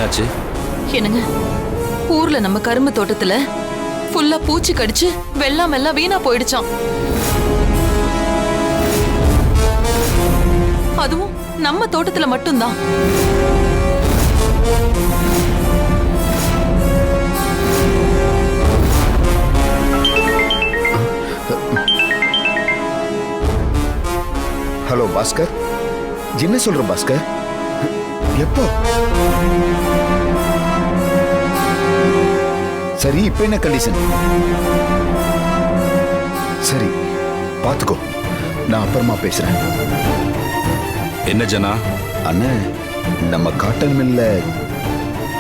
என்னாச்சு? என்னங்க, ஊர்ல நம்ம கரும்பு தோட்டத்துல ஃபுல்லா பூச்சி கடிச்சு வெள்ளம் எல்லாம் வீணா போயிடுச்சாம். அதுவும் நம்ம தோட்டத்துல மட்டும்தான். ஹலோ பாஸ்கர், என்ன சொல்ற பாஸ்கர்? எப்போ? சரி, இப்ப என்ன கண்டிஷன்? சரி, பாத்துக்கோ, நான் அப்புறமா பேசுறேன். என்ன ஜனா? அண்ணா, நம்ம காட்டன் மில்ல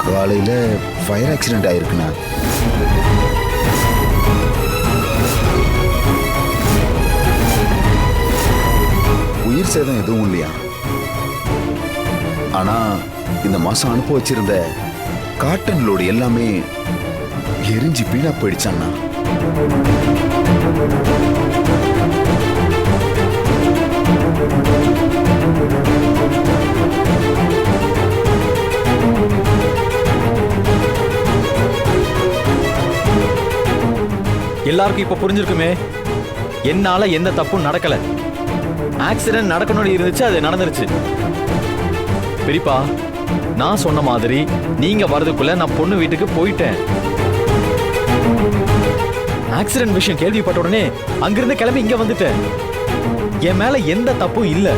காலையில ஃபயர் ஆக்சிடென்ட் ஆயிருக்குண்ணா. உயிர் சேதம் எதுவும் இல்லையா? ஆனா இந்த மாசம் அனுப்ப வச்சிருந்த காட்டன் லோடு எல்லாமே எரிஞ்சு வீணா போயிடுச்சாண்ணா. எல்லாருக்கும் இப்ப புரிஞ்சிருக்குமே, என்னால எந்த தப்பும் நடக்கல. ஆக்சிடென்ட் நடக்கணும்னு இருந்துச்சு, அது நடந்துருச்சு. பெரியப்பா, நான் சொன்ன மாதிரி நீங்க வரதுக்குள்ள நான் பொண்ணு வீட்டுக்கு போயிட்டேன். ஆக்சிடென்ட் விஷயம் கேள்விப்பட்ட உடனே அங்கிருந்து கிளம்பி இங்க வந்துட்டேன். என் மேல எந்த தப்பும் இல்ல.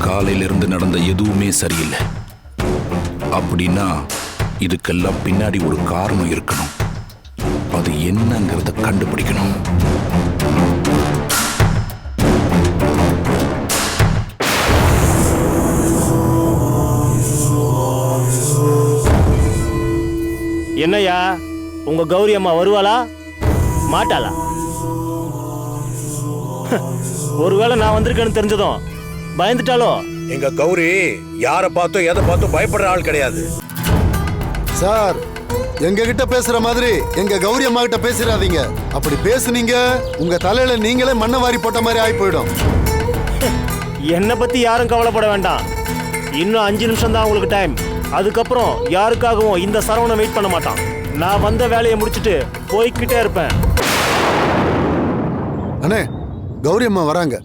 காலையிலிருந்து நடந்த எதுவுமே சரியில்லை. அப்படின்னா இதுக்கெல்லாம் பின்னாடி ஒரு காரணம் இருக்கணும். அது என்னங்கிறத கண்டுபிடிக்கணும். என்னையா, உங்க கௌரி அம்மா வருவாளா மாட்டாளா? ஒருவேளை நான் வந்திருக்கேன்னு தெரிஞ்சதும் பயந்துட்டாலோ? எங்க கௌரி யார பார்த்தோ எதை பார்த்தோ பயப்படுற ஆள் கிடையாது சார். எங்க கிட்ட பேசுற மாதிரி எங்க கௌரி அம்மா கிட்ட பேசிடாதீங்க. அப்படி பேசுனீங்க உங்க தலையில நீங்களே மண்ணை வாரி போட்ட மாதிரி ஆகி போயிடும். என்னை பத்தி யாரும் கவலைப்பட வேண்டாம். இன்னும் 5 நிமிஷம் தான் உங்களுக்கு டைம். அதுக்கப்புறம் யாருக்காகவும் இந்த சரவணன் வெயிட் பண்ண மாட்டான். நான் வந்த வேலையை முடிச்சுட்டு போய்கிட்டே இருப்பேன். அண்ணே, கௌரி அம்மா வராங்க.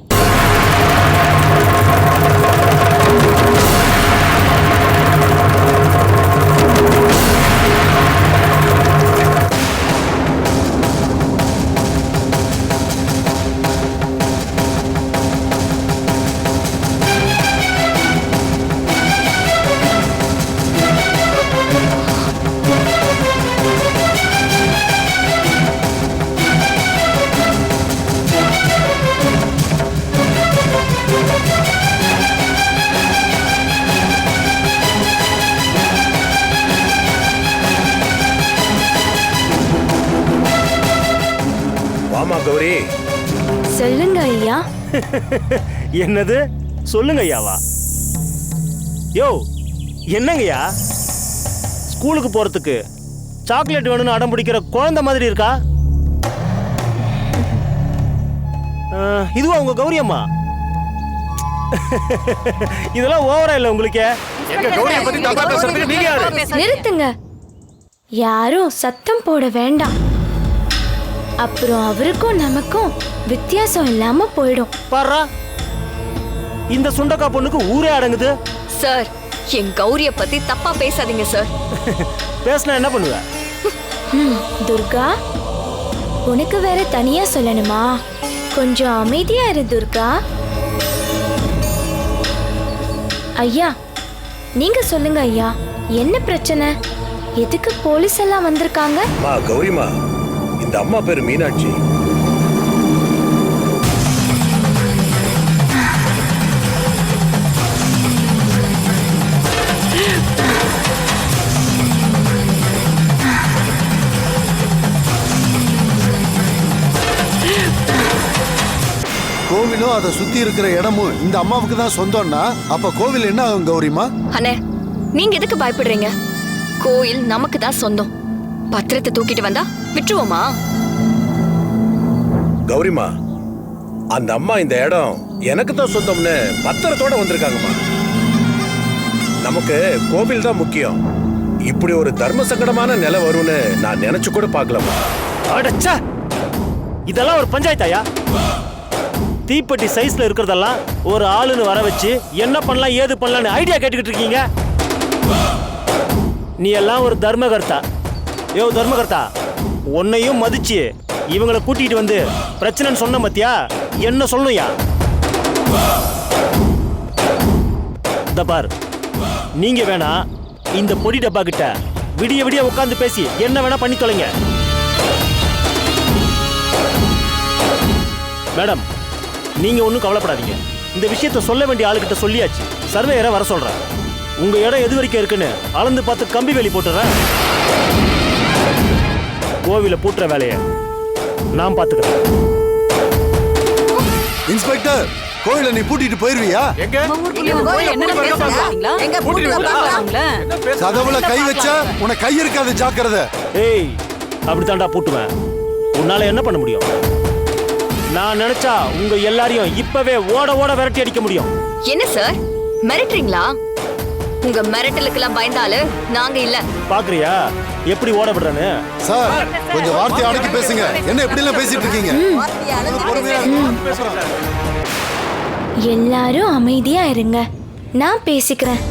வாமா கௌரி. சொல்லுங்க ஐயா. என்னது சொல்லுங்க ஐயாவா? யோ, என்னங்கய்யா, ஸ்கூலுக்கு போறதுக்கு சாக்லேட் வேணும்னு அடம் பிடிக்கிற குழந்தை மாதிரி இருக்கா? இதுவா உங்க கௌரி அம்மா? இதெல்லாம் ஓவரா இல்ல உங்களுக்கு? எங்க கௌரியை பத்தி தப்பா பேசுறதுக்கு நீங்க யாரு? நிறுத்துங்க. யாரும் சத்தம் போட வேண்டாம். அப்புறம் அவருக்கும் நமக்கும் வித்தியாசம் இல்லாம போயிடும். பாரா, இந்த சுண்டக்கா பொண்ணுக்கு ஊரே அடங்குது. சார், என் கௌரிய பத்தி தப்பா பேசாதீங்க சார். பேசினா என்ன பண்ணுவ? துர்கா, உனக்கு வேற தனியா சொல்லணுமா? கொஞ்சம் அமைதியா இரு துர்கா. ஐயா, நீங்க சொல்லுங்க ஐயா, என்ன பிரச்சனை? எதுக்கு போலீஸ் எல்லாம் வந்திருக்காங்க? கௌரிமா, இந்த அம்மா பேரு மீனாட்சி. கோவிலும் அதை சுத்தி இருக்கிற இடமும் இந்த அம்மாவுக்கு தான் சொந்தம்னா அப்ப கோவில் என்ன ஆகும் கௌரிமா? அண்ணே நீங்க எதுக்கு பயப்படுறீங்க? கோயில் நமக்கு தான் சொந்தம். பத்திரத்தை தூக்கிட்டு வந்தா விட்டுருவோமா? கௌரிமா, அந்த அம்மா இந்த இடம் எனக்கு தான் சொந்தம்னு பத்திரத்தோட வந்திருக்காங்கம்மா. நமக்கு கோவில் தான் முக்கியம். இப்படி ஒரு தர்ம சங்கடமான நிலை வரும்னு நான் நினைச்சு கூட பார்க்கலம்மா. அடச்சா, இதெல்லாம் ஒரு பஞ்சாயத்தாயா? தீப்பெட்டி சைஸ்ல இருக்கிறதெல்லாம் ஒரு ஆளுன்னு வர வச்சு என்ன பண்ணலாம் ஏது பண்ணலாம்னு ஐடியா கேட்டுக்கிட்டு இருக்கீங்க. நீ எல்லாம் ஒரு தர்மகர்த்தா. யோ தர்மகர்த்தா, உன்னையும் மதிச்சு இவங்களை கூட்டிட்டு வந்து பிரச்சனைன்னு சொன்ன மத்தியா என்ன சொல்லணும்யா? பார், நீங்க வேணா இந்த பொடி டப்பா கிட்ட விடிய விடிய உட்கார்ந்து பேசி என்ன வேணா பண்ணி தொலைங்க. மேடம், நீங்க ஒன்றும் கவலைப்படாதீங்க. இந்த விஷயத்த சொல்ல வேண்டிய ஆளுகிட்ட சொல்லியாச்சு. சர்வேயரை வர சொல்றேன். உங்க இடம் எது வரைக்கும் இருக்குன்னு அளந்து பார்த்து கம்பி வேலி போட்டுறேன். கோவில பூட்டுற வேலையை நான் பார்த்துக்கிறேன். இன்ஸ்பெக்டர், கோயிலை நீ பூட்டிட்டு போயிருவியா? கதவுல கை வச்சா உனக்கு கை இருக்காது, ஜாக்கிரதை. ஏய், அப்படித்தாண்டா பூட்டுவேன். உன்னால என்ன பண்ண முடியும்? நான் நினைச்சா உங்க எல்லாரையும் இப்பவே ஓட ஓட விரட்டி அடிக்க முடியும். என்ன சார் மிரட்டுறீங்களா? உங்க மிரட்டலுக்கெல்லாம் பயந்தாலு நாங்க இல்ல. பாக்குறியா எப்படி ஓட விடுறேன்னு? சார், கொஞ்சம் வார்த்தையை அடக்கி பேசுங்க. என்ன எப்படி எல்லாம் பேசிட்டு இருக்கீங்க? எல்லாரும் அமைதியா இருங்க, நான் பேசிக்கிறேன்.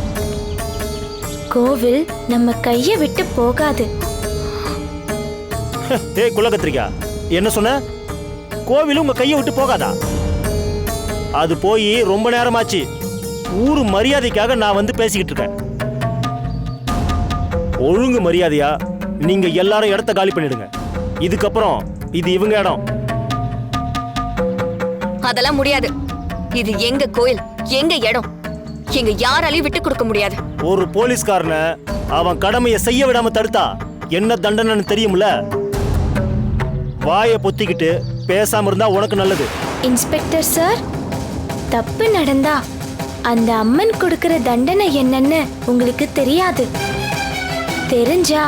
கோவில் நம்ம கைய விட்டு போகாது. ஏய் குள்ள கத்திரிக்கா, என்ன சொன்ன? கோவில் உங்க கையை விட்டு போகாதா? அது போய் ரொம்ப நேரமாச்சு. ஊரு மரியாதைக்காக நான் வந்து பேசிக்கிட்டு இருக்கேன். ஒழுங்கு மரியாதையா நீங்க எல்லாரும் இடத்த காலி பண்ணிடுங்க. இதுக்கப்புறம் இது இவங்க இடம். அதெல்லாம் முடியாது. இது எங்க கோயில், எங்க இடம். எங்க யாராலையும் விட்டு கொடுக்க முடியாது. ஒரு போலீஸ்காரனை அவன் கடமையை செய்ய விடாம தடுத்தா என்ன தண்டனைன்னு தெரியும்ல? வாயை பொத்திக்கிட்டு பேசாம இருந்தா உனக்கு நல்லது. இன்ஸ்பெக்டர் சார், தப்பு நடந்தா அந்த அம்மன் கொடுக்கிற தண்டனை என்னன்னு உங்களுக்கு தெரியாது. தெரிஞ்சா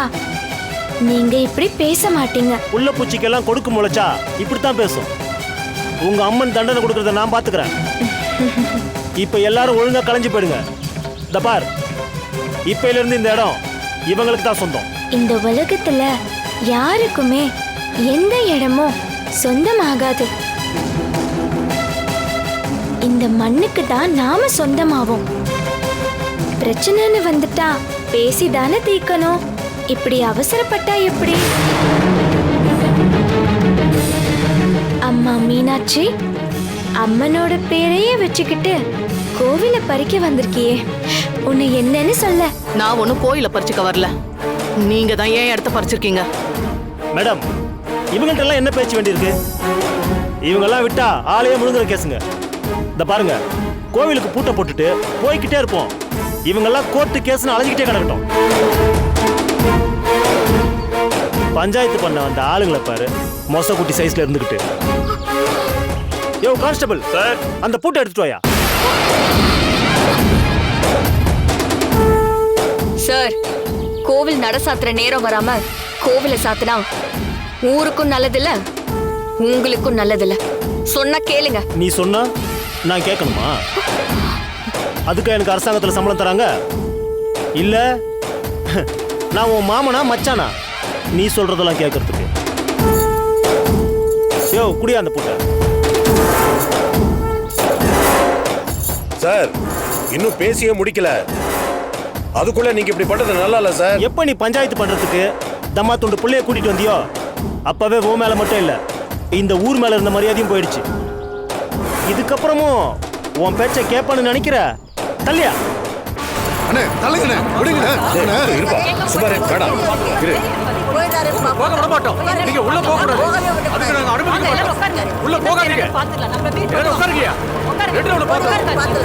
நீங்க இப்படி பேச மாட்டீங்க. புள்ள பூச்சிக்கெல்லாம் கொடுக்கு முளைச்சா இப்படித்தான் பேசும். உங்க அம்மன் தண்டனை கொடுக்கறத நான் பாத்துக்கிறேன். இப்ப எல்லாரும் ஒழுங்கா கலைஞ்சு போயிடுங்க. இந்த பார், இப்பையில இருந்து இந்த இடம் இவங்களுக்கு தான் சொந்தம். இந்த உலகத்துல யாருக்குமே எந்த இடமும் சொந்தமாகாது. இந்த மண்ணுக்கு தான் நாம சொந்தமாவோம். பிரச்சனைன்னு வந்துட்டா பேசிதானே தீக்கணும். இப்படி அவசரப்பட்டா எப்படி? அம்மா மீனாட்சி, அம்மனோட பேரையே வச்சுக்கிட்டு கோவில பறிக்க வந்திருக்கியே, உன்னை என்னன்னு சொல்ல? நான் ஒன்னும் கோயில பறிச்சுக்க வரல. நீங்க தான் ஏன் இடத்த பறிச்சிருக்கீங்க. மேடம், இவங்கள்ட்ட எல்லாம் என்ன பேச்சு வேண்டியிருக்கு? இவங்கெல்லாம் விட்டா ஆளையே முழுங்குற கேசுங்க. இந்த பாருங்க, கோவிலுக்கு பூட்டை போட்டுட்டு போய்கிட்டே இருப்போம். இவங்கெல்லாம் கோர்ட்டு கேஸ்னு அலைஞ்சிக்கிட்டே கிடக்கட்டும். பஞ்சாயத்து பண்ண வந்த ஆளுங்களை பாரு, மொசக்குட்டி சைஸ்ல இருந்துகிட்டு. யோ கான்ஸ்டபிள் சார், அந்த பூட்டை எடுத்துட்டு வாயா. சார், கோவில் நட சாத்துற நேரம் வராம கோவிலை சாத்துனா ஊருக்கும் நல்லதில்ல, உங்களுக்கும் நல்லதில்ல. சொன்னா கேளுங்க. நீ சொன்னா நான் கேட்கணுமா? அதுக்கு எனக்கு அரசாங்கத்துல சம்பளம் தராங்க இல்ல? நான் உன் மாமனா மச்சானா நீ சொல்றதெல்லாம் கேட்கறதுக்கு? யோ குடியா அந்த பூட்டை. சார், இன்னும் பேசியே முடிக்கல. அதுக்குள்ள நீங்க இப்படி பண்றது நல்லா இல்ல சார். எப்ப நீ பஞ்சாயத்து பண்றதுக்கு தம்மா துண்டு புள்ளைய கூட்டிட்டு வந்தியோ அப்பவே உன் மேல மட்டும் இல்ல, இந்த ஊர் மேல இருந்த மரியாதையும் போயிடுச்சு. இதுக்கப்புறமும் உன் பேச்சை கேட்பான்னு நினைக்கிற? தள்ளியா? அண்ணே, தள்ளுங்கண்ணே, விடுங்கண்ணே. டேய், இருப்பா சுமாரே கடா இரு. போக விட மாட்டோம். நீங்க உள்ள போக கூடாது. அதுக்கு நாங்க அனுமதிக்க மாட்டோம். உள்ள போகாதீங்க. என்ன உட்காருங்க? ரெண்டு உள்ள பாத்து.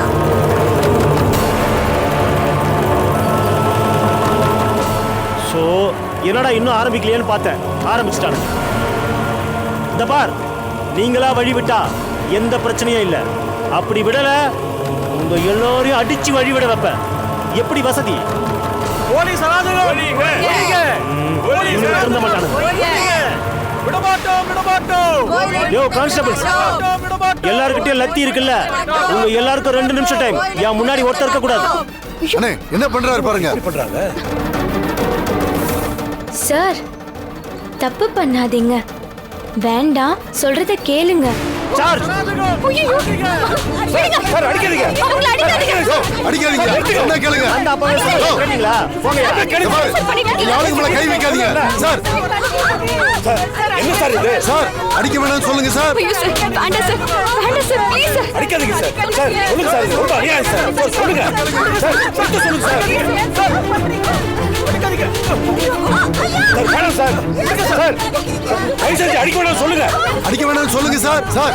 சோ என்னடா இன்னும் ஆரம்பிக்கலையேன்னு பார்த்தேன். ஆரம்பிச்சிட்டானு. இந்த பார், நீங்களா வழி விட்டா எந்த பிரச்சனையும் இல்ல. அப்படி விடல உங்க எல்லாரையும் அடிச்சு வழிவிட வைப்பேன். எப்படி வசதி? போலீஸ் திருந்த மாட்டானுங்க. யோ கான்ஸ்டபிள்ஸ், எல்லார்கிட்டயும் லத்தி இருக்குல்ல, உங்க எல்லாருக்கும் 2 நிமிஷம் டைம். என் முன்னாடி ஒருத்தர் இருக்க கூடாது. அண்ணே என்ன பண்றாரு பாருங்க. சார் தப்பு பண்ணாதீங்க, வேண்டாம், சொல்றத கேளுங்க. சார்ஜ். சார் அடிக்காதீங்க. அடிக்காதீங்க, என்ன கேளுங்க. அந்த அப்பவே சொல்றீங்களா? போங்க. யாருக்கு மேல கை வைக்காதீங்க சார். என்ன சார் இது? சார் அடிக்க வேணாம்னு சொல்லுங்க சார். ஐயோ சார், வேண்டாம் சார், வேண்டாம் சார், ப்ளீஸ் சார். அடிக்காதீங்க சார். சார் சொல்லுங்க சார், இது ரொம்ப அநியாயம் சார். சார் சொல்லுங்க சார், சத்தம் சொல்லுங்க சார். சார் அடிக்காதீங்க சார், வேணாம் சார். சார் கை செஞ்சு அடிக்க வேணாம் சொல்லுங்க. அடிக்க வேணாம்னு சொல்லுங்க சார். சார்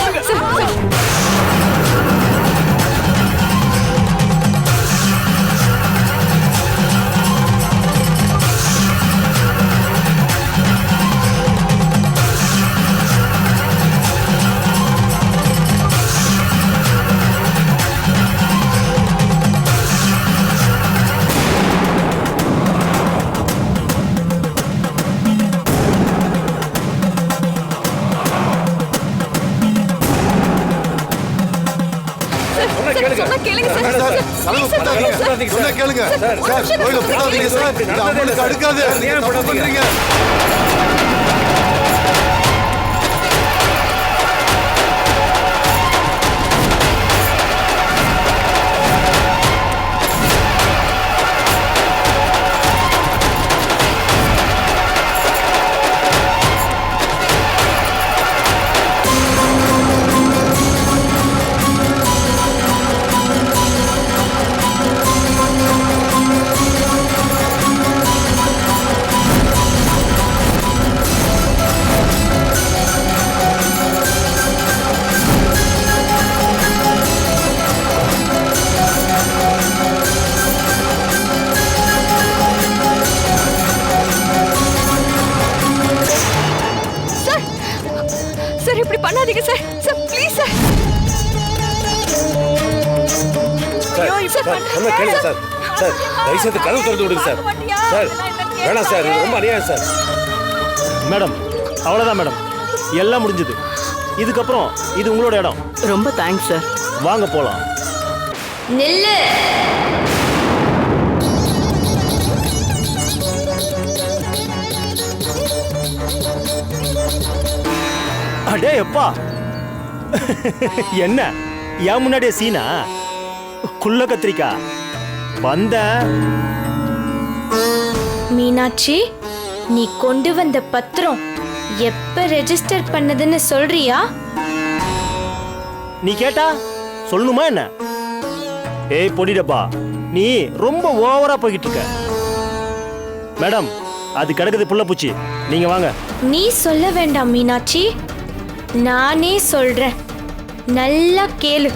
சொன்னா கேளுங்க சார். சார் கலங்க போடாதீங்க. சொன்னா கேளுங்க. சார் கோயில போடாதீங்க சார். இந்த அம்மனுக்கு அடுக்காது. நீங்க தப்பு பண்றீங்க. சார் இப்படி பண்ணாதீங்க sir. Sir please sir. Sir சொன்னா கேளுங்க சார். சார் தயவு செய்து கதவு திறந்து விடுங்க சார். சார் வேணாம் சார், இது ரொம்ப அநியாயம் சார். மேடம் அவ்வளவுதான் மேடம், எல்லாம் முடிஞ்சது. இதுக்கப்புறம் இது உங்களோட இடம். ரொம்ப தேங்க்ஸ் சார். வாங்க போலாம். நில்லு. அடே எப்பா, என்ன என் முன்னாடியே சீனா? குள்ள கத்திரிக்கா வந்த. மீனாட்சி, நீ கொண்டு வந்த பத்திரம் எப்ப ரெஜிஸ்டர் பண்ணதுன்னு சொல்றியா? நீ கேட்டா சொல்லணுமா என்ன? ஏய் பொடிடப்பா, நீ ரொம்ப ஓவரா போய்கிட்டு இருக்க. மேடம் அது கிடக்குது புள்ள பூச்சி, நீங்க வாங்க. நீ சொல்ல வேண்டாம் மீனாட்சி, நானே சொல்றேன், நல்லா கேளு.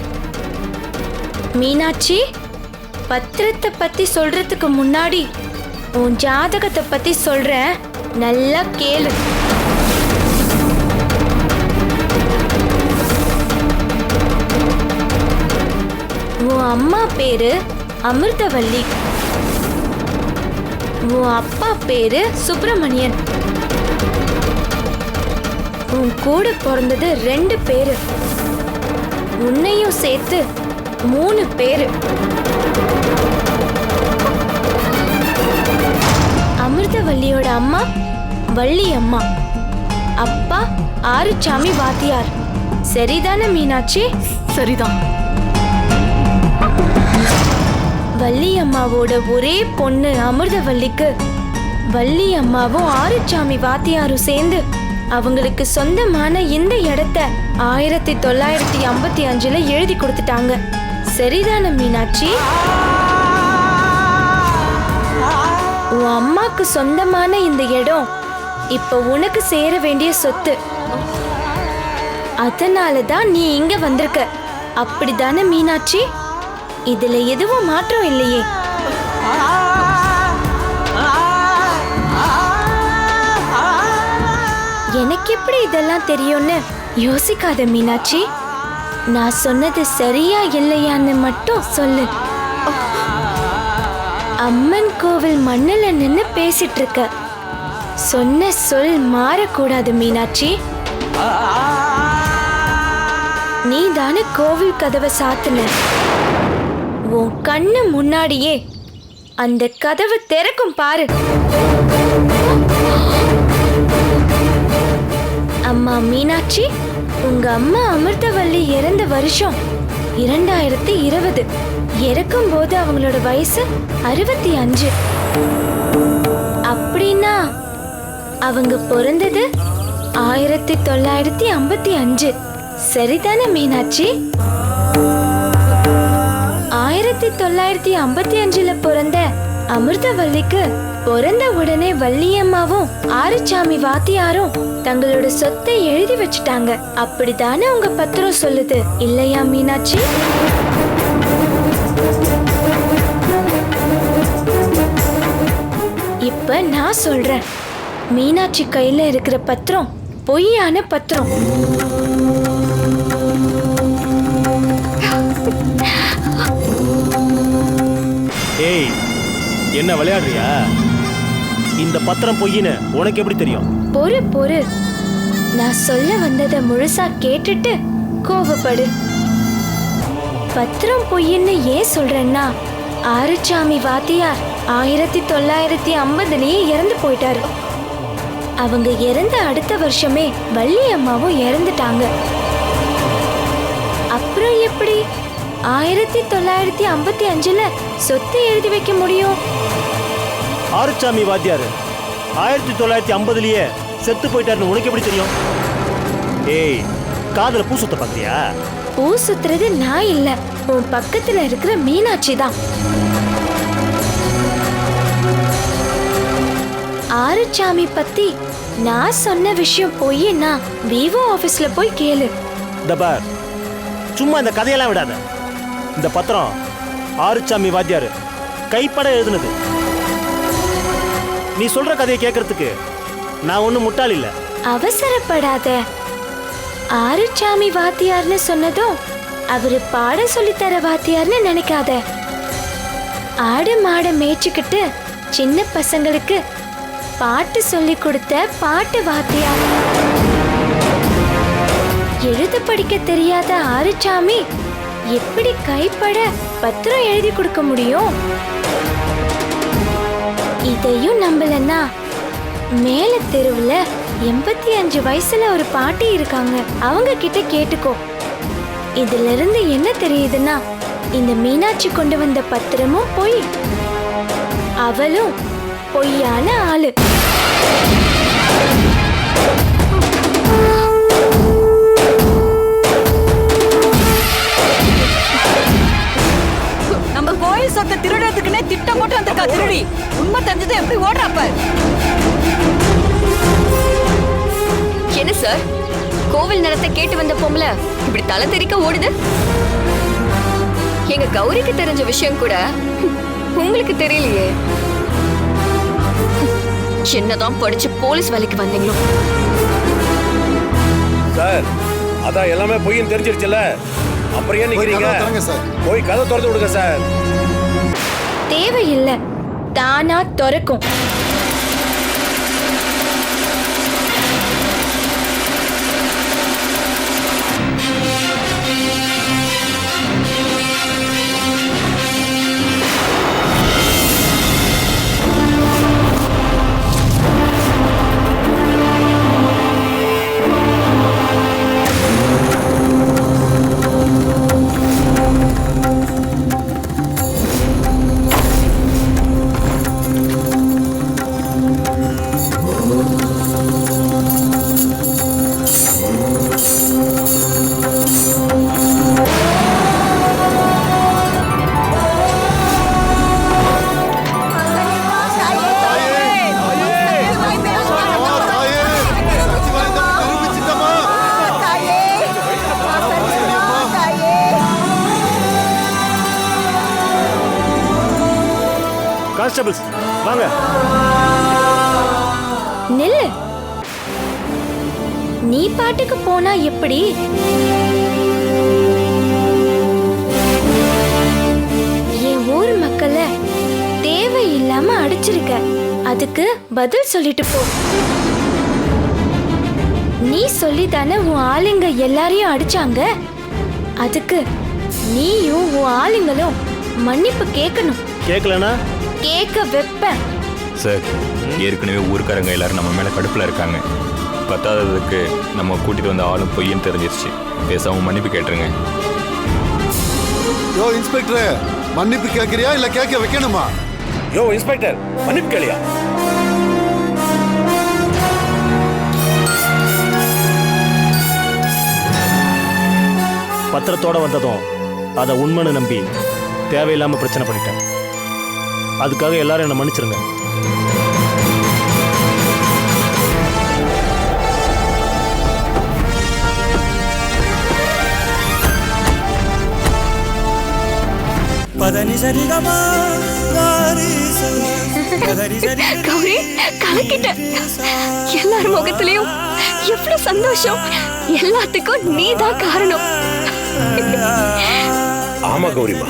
மீனாட்சி, பத்திரத்தை பத்தி சொல்றதுக்கு முன்னாடி உன் ஜாதகத்தை பத்தி சொல்றேன், நல்லா கேளு. உன் அம்மா பேரு அமிர்தவல்லி, உன் அப்பா பேரு சுப்பிரமணியன், உன் கூட பிறந்தது 2 பேரு, உன்னையும் சேர்த்து 3 பேரு. அமிர்தவல்லியோட அம்மா வள்ளி அம்மா, அப்பா ஆறுசாமி வாத்தியார். சரிதானே மீனாட்சி? சரிதான். வள்ளி அம்மாவோட ஒரே பொண்ணு அமிர்தவல்லிக்கு வள்ளி அம்மாவும் ஆறுசாமி வாத்தியாரும் சேர்ந்து அவங்களுக்கு சொந்தமான இந்த இடத்த 1955ல எழுதி கொடுத்துட்டாங்க. சரிதானே மீனாட்சி? உன் அம்மாக்கு சொந்தமான இந்த இடம் இப்ப உனக்கு சேர வேண்டிய சொத்து. அதனாலதான் நீ இங்க வந்திருக்க. அப்படிதானே மீனாட்சி? இதுல எதுவும் மாற்றம் இல்லையே. எனக்கு எப்படி இதெல்லாம் தெரியும்னு யோசிக்காத மீனாட்சி. நான் சொன்னது சரியா இல்லையான்னு மட்டும் சொல்லு. அம்மன் கோவில் மண்ணுல நின்னு பேசிட்டு இருக்க. சொன்ன சொல் மாறக்கூடாது மீனாட்சி. நீ தானே கோவில் கதவை சாத்துன. உன் கண்ணு முன்னாடியே அந்த கதவு திறக்கும் பாரு. அம்மா மீனாட்சி, உங்க அம்மா அமிர்தவல்லி இறந்த வருஷம் 2020. இறக்கும் போது அவங்களோட வயசு 65. அப்படின்னா அவங்க பிறந்தது 1955. சரிதானே மீனாட்சி? 1955 பிறந்த அமிர்தவல்லிக்கு பிறந்த உடனே வள்ளியம்மாவும் ஆறுசாமி வாத்தியாரும் தங்களோட சொத்தை எழுதி வச்சுட்டாங்க. அப்படித்தானே உங்க பத்திரம் சொல்லுது, இல்லையா மீனாட்சி? இப்ப நான் சொல்றேன், மீனாட்சி கையில இருக்கிற பத்திரம் பொய்யான பத்திரம். ஏய், என்ன விளையாடுறியா? இந்த பத்திரம் பொய்ன்னு உனக்கு எப்படி தெரியும்? பொறு, நான் சொல்ல வந்ததை முழுசா கேட்டுட்டு கோவப்படு. பத்திரம் பொய்ன்னு ஏன் சொல்றேன்னா, ஆறுசாமி வாத்தியார் 1950லயே இறந்து போயிட்டாரு. அவங்க இறந்த அடுத்த வருஷமே வள்ளி அம்மாவும் இறந்துட்டாங்க. அப்புறம் எப்படி 1955ல சொத்து எழுதி வைக்க முடியும்? ஆறுசாமி வாத்தியார் 1950லயே செத்து போயிட்டாருன்னு உனக்கு எப்படி தெரியும்? ஏய், காதுல பூ சுத்த பாத்தியா? பூ சுத்துறது நான் இல்ல, உன் பக்கத்துல இருக்கிற மீனாட்சி தான். ஆறுசாமி பத்தி நான் சொன்ன விஷயம் பொய்னா விவோ ஆபீஸ்ல போய் கேளு. தபார், சும்மா இந்த கதையெல்லாம் விடாத. இந்த பத்திரம் ஆறுசாமி வாத்தியார் கைப்பட எழுதுனது. நீ சொல்ற கதையை கேட்கறதுக்கு நான் ஒன்னும் முட்டாள் இல்ல. அவசரப்படாத. ஆறுசாமி வாத்தியார்னு சொன்னதும் அவரு பாட சொல்லித்தர வாத்தியார்னு நினைக்காத. ஆடு மாட மேய்ச்சிக்கிட்டு சின்ன பசங்களுக்கு பாட்டு சொல்லி கொடுத்த பாட்டு வாத்தியார். எழுத படிக்க தெரியாத ஆறுசாமி எப்படி கைப்பட பத்திரம் எழுதி கொடுக்க முடியும்? இதையும் நம்பலன்னா மேல தெருவுல 85 வயசுல ஒரு பாட்டி இருக்காங்க, அவங்க கிட்ட கேட்டுக்கோ. இதுல இருந்து என்ன தெரியுதுன்னா, இந்த மீனாட்சி கொண்டு வந்த பத்திரமும் பொய், அவளும் பொய்யான ஆளு. நம்ம கோயில் சொத்தை திருடுறதுக்குன்னே திட்டம் போட்டு வந்திருக்கா திருடி. உண்மை தெரிஞ்சது எப்படி ஓடுறாப்ப? என்ன சார், கோவில் நிலத்தை கேட்டு வந்த பொம்பளை இப்படி தலை தெறிக்க ஓடுது? எங்க கௌரிக்கு தெரிஞ்ச விஷயம் கூட உங்களுக்கு தெரியலையே. என்னதான் படிச்சு போலீஸ் வேலைக்கு வந்தீங்களோ? சார், அதான் எல்லாமே பொய்ன்னு தெரிஞ்சிருச்சுல, அப்புறம் ஏன் நிக்கிறீங்க? போய் கதை திறந்து விடுங்க சார். தேவையில்லை, தானா திறக்கும். கான்ஸ்டபிள்ஸ் வாங்க. நில்லு. நீ பாட்டுக்கு போனா எப்படி? அதுக்கு பதில் சொல்லிட்டு போ. நீ சொல்லி தானே உன் ஆளுங்க எல்லாரையும் அடிச்சாங்க. அதுக்கு நீயும் உன் ஆளுங்களும் மன்னிப்பு கேட்கணும். கேட்கலனா கேட்க வைப்பேன். சார், ஏற்கனவே ஊருக்காரங்க எல்லாரும் நம்ம மேல கடுப்புல இருக்காங்க. பத்தாததுக்கு நம்ம கூட்டிட்டு வந்த ஆளும் பொய்ன்னு தெரிஞ்சிருச்சு. பேசாம மன்னிப்பு கேட்டுருங்க. யோ இன்ஸ்பெக்டர், மன்னிப்பு கேட்கறியா இல்ல கேட்க வைக்கணுமா? யோ இன்ஸ்பெக்டர், மன்னிப்பு கேளியா? பத்திரத்தோட வந்ததும் அதை உண்மைன்னு நம்பி தேவையில்லாம பிரச்சனை பண்ணிட்டேன். அதுக்காக எல்லாரும் என்னை மன்னிச்சிருங்க. கௌரி, கலக்கிட்ட. எல்லார் முகத்திலையும் எவ்வளவு சந்தோஷம். எல்லாத்துக்கும் நீதான் காரணம். ஆமா கௌரிமா,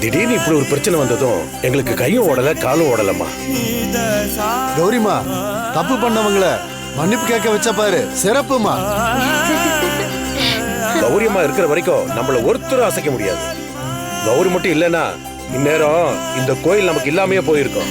திடீர்னு இப்படி ஒரு பிரச்சனை வந்ததும் எங்களுக்கு கையும் ஓடல காலும் ஓடலம்மா. கௌரிமா, தப்பு பண்ணவங்கள மன்னிப்பு கேட்க வச்ச பாரு, சிறப்புமா. கௌரியம்மா இருக்கிற வரைக்கும் நம்மள ஒருத்தரும் அசைக்க முடியாது. கௌரி மட்டும் இல்லைன்னா இந்நேரம் இந்த கோயில் நமக்கு இல்லாமையே போயிருக்கும்.